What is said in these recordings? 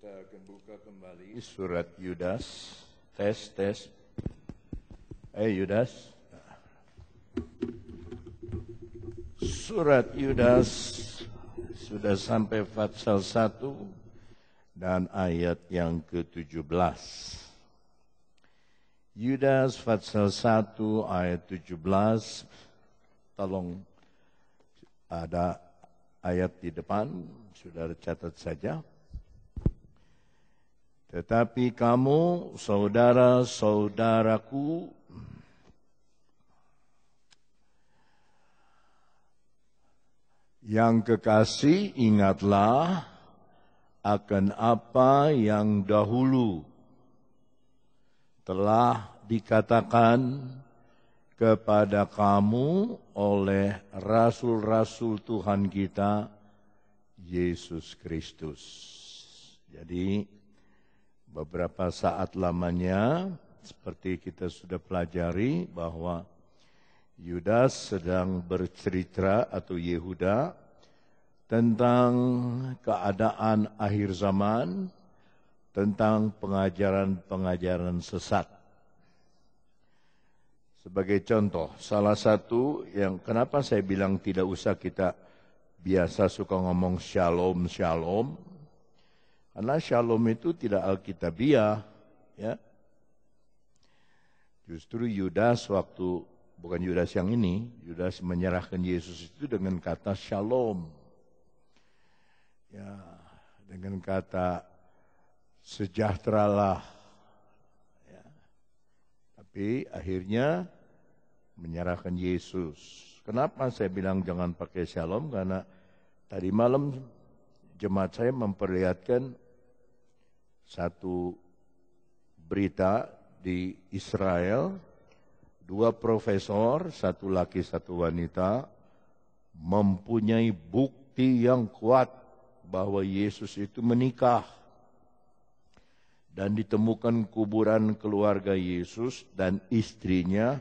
Kita akan buka kembali surat Yudas. Tes. Yudas. Surat Yudas sudah sampai pasal 1 dan ayat yang ke-17. Yudas pasal 1 ayat 17. Tolong ada ayat di depan, saudara catat saja. Tetapi kamu, saudara-saudaraku, yang kekasih, ingatlah akan apa yang dahulu telah dikatakan kepada kamu oleh rasul-rasul Tuhan kita, Yesus Kristus. Jadi, beberapa saat lamanya, seperti kita sudah pelajari bahwa Yudas sedang bercerita atau Yehuda tentang keadaan akhir zaman, tentang pengajaran-pengajaran sesat. Sebagai contoh, salah satu yang kenapa saya bilang tidak usah kita biasa suka ngomong shalom, karena shalom itu tidak alkitabiah, ya. Justru Yudas bukan Yudas yang ini, Yudas menyerahkan Yesus itu dengan kata shalom. Ya, dengan kata sejahteralah. Ya. Tapi akhirnya menyerahkan Yesus. Kenapa saya bilang jangan pakai shalom? Karena tadi malam jemaat saya memperlihatkan satu berita di Israel, 2 profesor, satu laki satu wanita, mempunyai bukti yang kuat bahwa Yesus itu menikah. Dan ditemukan kuburan keluarga Yesus dan istrinya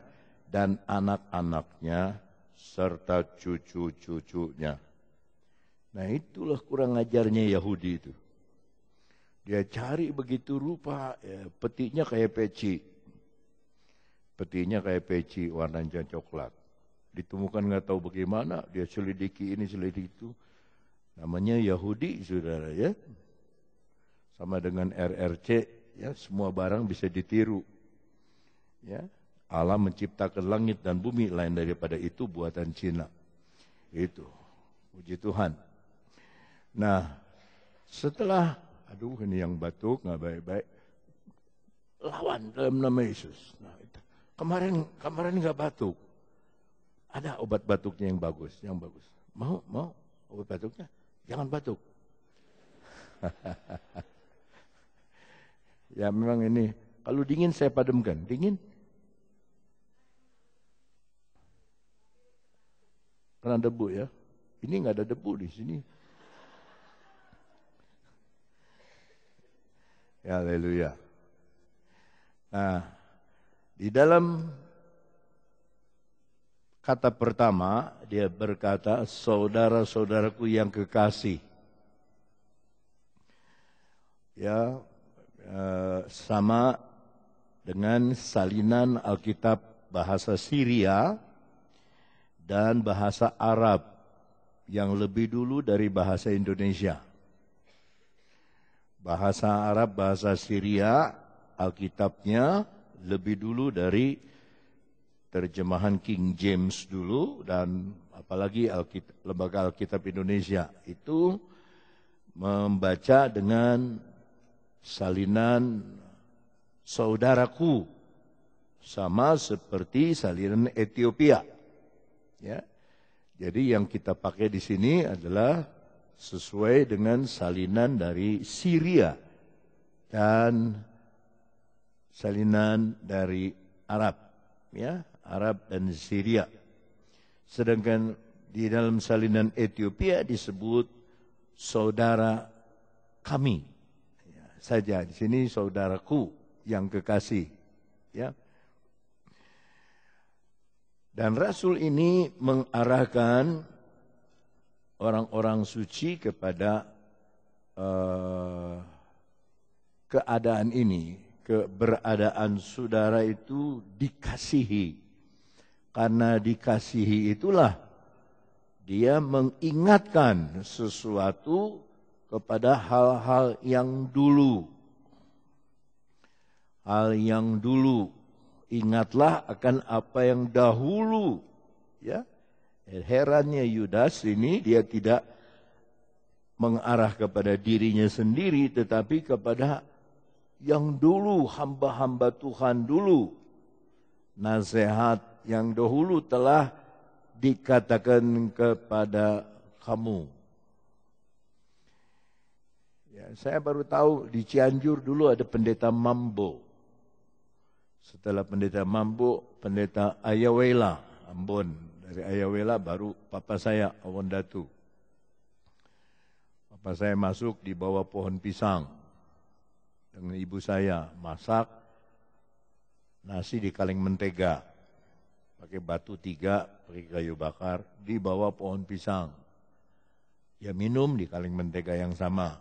dan anak-anaknya serta cucu-cucunya. Nah, itulah kurang ajarnya Yahudi itu. Dia cari begitu rupa, ya, petinya kayak peci. Petinya kayak peci warnanya coklat. Ditemukan nggak tahu bagaimana, dia selidiki ini, selidiki itu. Namanya Yahudi, saudara, ya. Sama dengan RRC, ya, semua barang bisa ditiru. Ya, Allah menciptakan langit dan bumi, lain daripada itu buatan Cina. Itu, puji Tuhan. Nah, setelah, ini yang batuk, nggak baik-baik. Lawan dalam nama Yesus. Nah, itu. Kemarin nggak batuk. Ada obat batuknya yang bagus. Mau obat batuknya? Jangan batuk. Ya memang ini, kalau dingin saya padamkan. Dingin? Karena debu ya. Ini nggak ada debu di sini. Ya, haleluya. Nah, di dalam kata pertama, dia berkata, saudara-saudaraku yang kekasih. Ya, sama dengan salinan Alkitab bahasa Syria dan bahasa Arab yang lebih dulu dari bahasa Indonesia. Bahasa Arab, bahasa Syria, Alkitabnya lebih dulu dari terjemahan King James dulu, dan apalagi Lembaga Alkitab Indonesia itu membaca dengan salinan saudaraku, sama seperti salinan Ethiopia. Ya. Jadi yang kita pakai di sini adalah sesuai dengan salinan dari Syria dan salinan dari Arab, ya, Arab dan Syria. Sedangkan di dalam salinan Ethiopia disebut saudara kami. Ya, saja di sini saudaraku yang kekasih, ya. Dan Rasul ini mengarahkan orang-orang suci kepada keadaan ini, keberadaan saudara itu dikasihi. Karena dikasihi itulah dia mengingatkan sesuatu kepada hal-hal yang dulu. Hal yang dulu. Ingatlah akan apa yang dahulu. Ya. Herannya Yudas ini dia tidak mengarah kepada dirinya sendiri, tetapi kepada yang dulu, hamba-hamba Tuhan dulu. Nasihat yang dahulu telah dikatakan kepada kamu. Ya, saya baru tahu di Cianjur dulu ada pendeta Mambo. Setelah pendeta Mambo, pendeta Ayawela, Ambon. Dari Ayawela baru papa saya, Awon Datu. Papa saya masuk di bawah pohon pisang. Dengan ibu saya masak nasi di kaleng mentega. Pakai batu 3, pakai kayu bakar, di bawah pohon pisang. Ya minum di kaleng mentega yang sama.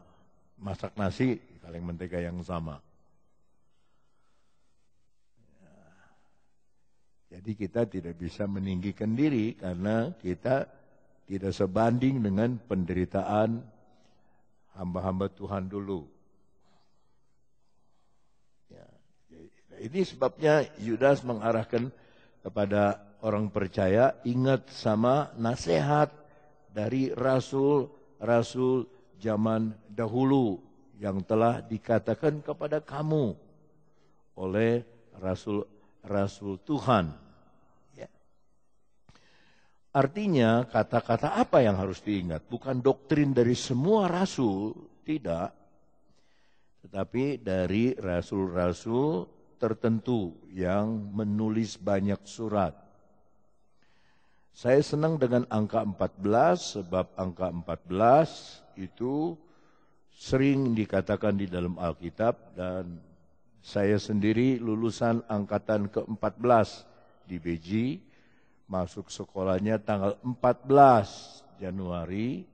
Masak nasi di kaleng mentega yang sama. Jadi kita tidak bisa meninggikan diri karena kita tidak sebanding dengan penderitaan hamba-hamba Tuhan dulu. Ya, ini sebabnya Yudas mengarahkan kepada orang percaya, ingat sama nasihat dari rasul-rasul zaman dahulu yang telah dikatakan kepada kamu oleh rasul-rasul Tuhan. Ya. Artinya kata-kata apa yang harus diingat? Bukan doktrin dari semua rasul, tidak. Tetapi dari rasul-rasul tertentu yang menulis banyak surat. Saya senang dengan angka 14 sebab angka 14 itu sering dikatakan di dalam Alkitab dan saya sendiri lulusan angkatan ke-14 di Beji, masuk sekolahnya tanggal 14 Januari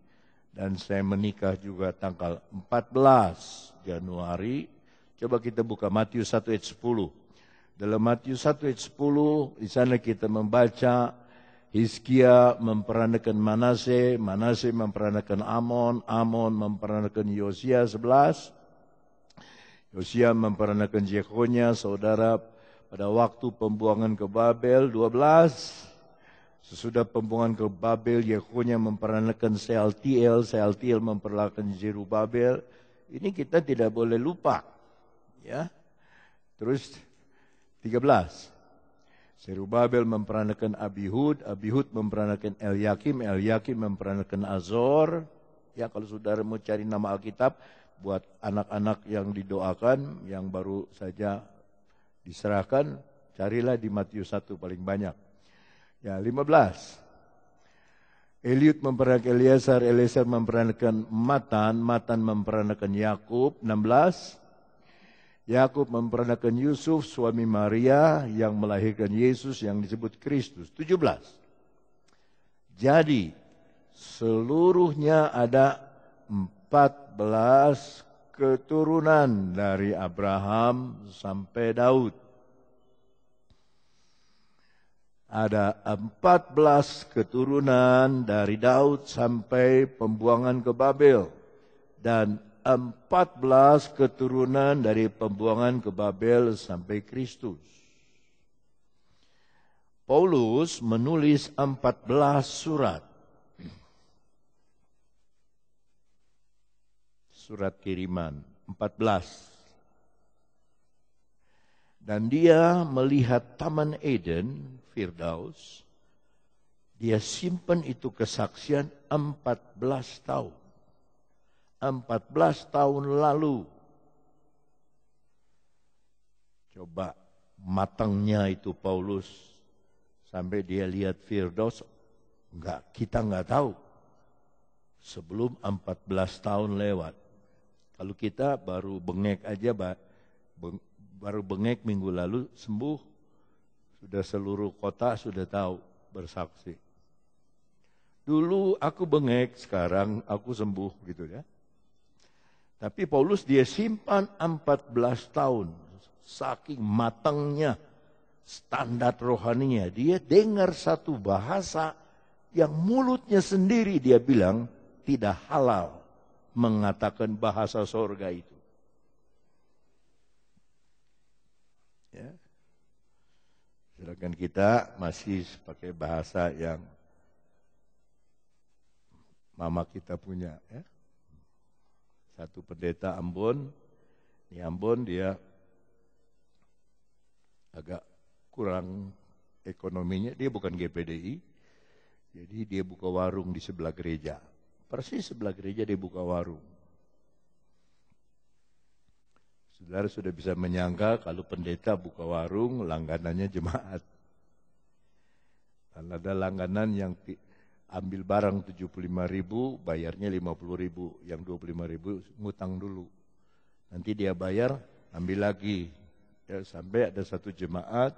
dan saya menikah juga tanggal 14 Januari. Coba kita buka Matius 1 ayat 10. Dalam Matius 1 ayat 10 di sana kita membaca Hizkia memperanakan Manase, Manase memperanakan Amon, Amon memperanakan Yosia 11, Yosia memperanakan Jekonia, saudara pada waktu pembuangan ke Babel 12. Sesudah pembuangan ke Babel, Jekonia memperanakan Sealtiel, Sealtiel memperanakan Zerubabel. Ini kita tidak boleh lupa. Ya. Terus 13. Zerubabel memperanakan Abihud, Abihud memperanakan Eliakim, Eliakim memperanakan Azor. Ya, kalau saudara mau cari nama Alkitab buat anak-anak yang didoakan, yang baru saja diserahkan, carilah di Matius 1 paling banyak. Ya, 15. Eliud memperanakan Eleazar, Eleazar memperanakan Matan, Matan memperanakan Yakub. 16. Yakub memperanakan Yusuf, suami Maria yang melahirkan Yesus yang disebut Kristus. 17. Jadi seluruhnya ada 14 keturunan dari Abraham sampai Daud. Ada 14 keturunan dari Daud sampai pembuangan ke Babel. Dan 14 keturunan dari pembuangan ke Babel sampai Kristus. Paulus menulis 14 surat. Surat kiriman, 14. Dan dia melihat Taman Eden, Firdaus. Dia simpan itu kesaksian 14 tahun. 14 tahun lalu. Coba matangnya itu Paulus sampai dia lihat Firdaus, kita enggak tahu. Sebelum 14 tahun lewat. Kalau kita baru bengek aja, baru bengek minggu lalu sembuh, sudah seluruh kota sudah tahu, bersaksi. Dulu aku bengek, sekarang aku sembuh gitu ya. Tapi Paulus dia simpan 14 tahun. Saking matangnya standar rohaninya. Dia dengar satu bahasa yang mulutnya sendiri dia bilang tidak halal mengatakan bahasa sorga itu. Ya. Sedangkan kita masih pakai bahasa yang mama kita punya. Ya. Satu pendeta Ambon, di Ambon dia agak kurang ekonominya, dia bukan GPDI, jadi dia buka warung di sebelah gereja. Persis sebelah gereja dia buka warung. Saudara sudah bisa menyangka kalau pendeta buka warung, langganannya jemaat. Dan ada langganan yang ambil barang 75.000, bayarnya 50.000, yang 25.000 ngutang dulu. Nanti dia bayar, ambil lagi. Ya, sampai ada satu jemaat,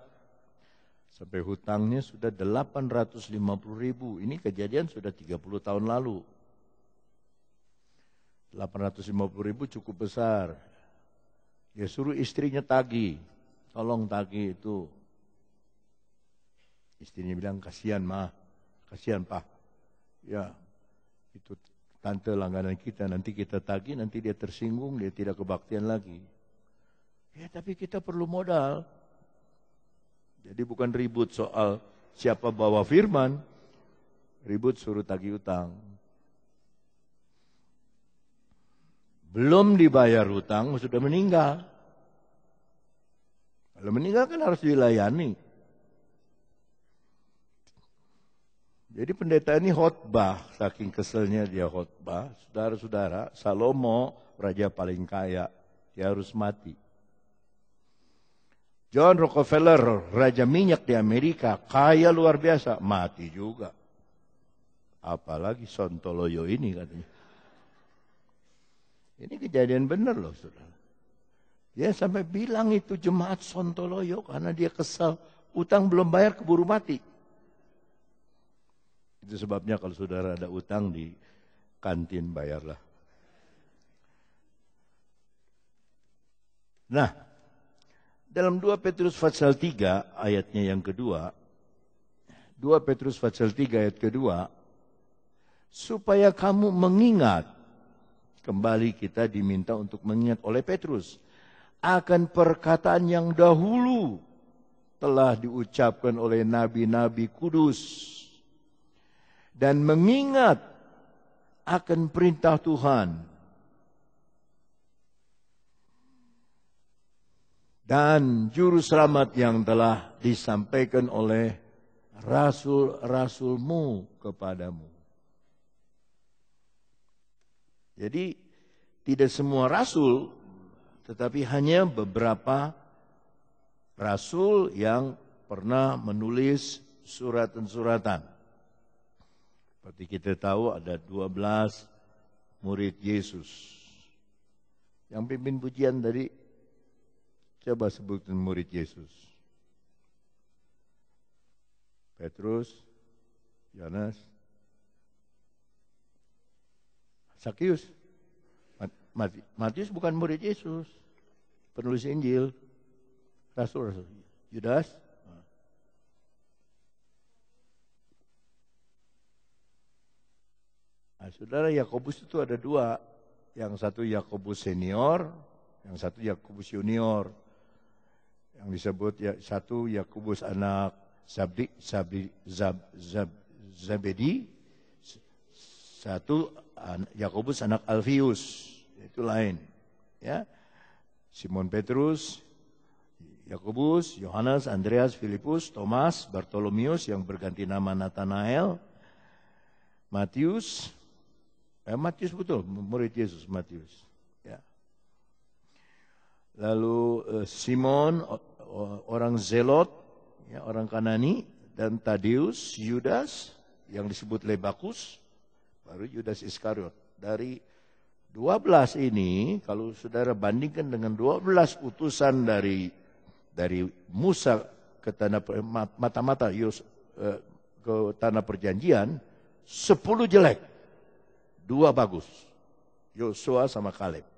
sampai hutangnya sudah 850.000. Ini kejadian sudah 30 tahun lalu. 850.000 cukup besar. Ya suruh istrinya tagih, tolong tagih itu. Istrinya bilang, kasihan mah, kasihan pak. Ya, itu tante langganan kita, nanti kita tagih, nanti dia tersinggung, dia tidak kebaktian lagi. Ya tapi kita perlu modal. Jadi bukan ribut soal siapa bawa firman, ribut suruh tagih utang. Belum dibayar hutang, sudah meninggal. Kalau meninggal kan harus dilayani. Jadi pendeta ini khotbah, saking keselnya dia khotbah. Saudara-saudara, Salomo, raja paling kaya, dia harus mati. John Rockefeller, raja minyak di Amerika, kaya luar biasa, mati juga. Apalagi Sontoloyo ini katanya. Ini kejadian benar loh saudara. Dia sampai bilang itu jemaat Sontoloyo karena dia kesal. Utang belum bayar keburu mati. Itu sebabnya kalau saudara ada utang di kantin bayarlah. Nah, dalam 2 Petrus pasal 3 ayatnya yang kedua. 2 Petrus pasal 3 ayat kedua. Supaya kamu mengingat. Kembali kita diminta untuk mengingat oleh Petrus. Akan perkataan yang dahulu telah diucapkan oleh nabi-nabi kudus. Dan mengingat akan perintah Tuhan. Dan juru selamat yang telah disampaikan oleh rasul-rasulmu kepadamu. Jadi tidak semua rasul, tetapi hanya beberapa rasul yang pernah menulis suratan-suratan. Seperti kita tahu ada 12 murid Yesus. Yang pimpin pujian tadi, coba sebutkan murid Yesus. Petrus, Yohanes, Sakius. Matius bukan murid Yesus. Penulis Injil. Rasul. Yudas. Nah, saudara, Yakobus itu ada dua. Yang satu Yakobus senior, yang satu Yakobus junior. Yang disebut satu Yakobus anak Zabedi, satu Yakobus anak Alfius, itu lain. Ya, Simon Petrus, Yakobus, Yohanes, Andreas, Filipus, Thomas, Bartolomeus yang berganti nama Nathanael, Matius betul, murid Yesus Matius. Ya. Lalu Simon, orang Zelot, ya, orang Kanani, dan Tadeus, Yudas yang disebut Lebakus. Baru Yudas Iskariot. Dari 12 ini, kalau saudara bandingkan dengan 12 utusan dari Musa ke tanah mata-mata ke tanah perjanjian, 10 jelek, 2 bagus. Yosua sama Kaleb.